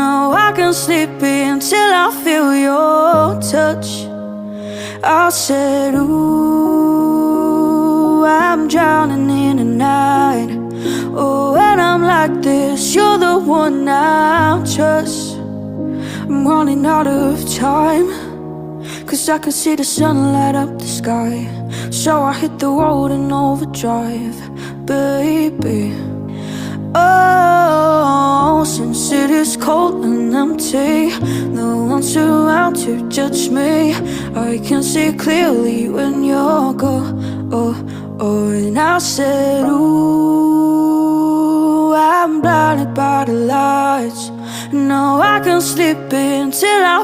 No, I can't sleep until I feel your touch. I said, ooh, I'm drowning in the night. Oh, when I'm like this, you're the one I trust. I'm running out of time, 'cause I can see the sun light up the sky. So I hit the road in overdrive, baby. Oh, since it is cold and empty, no one's around to judge me. I can see clearly when you're gone. Oh, and I said, ooh, I'm blinded by the lights. No, I can't sleep until I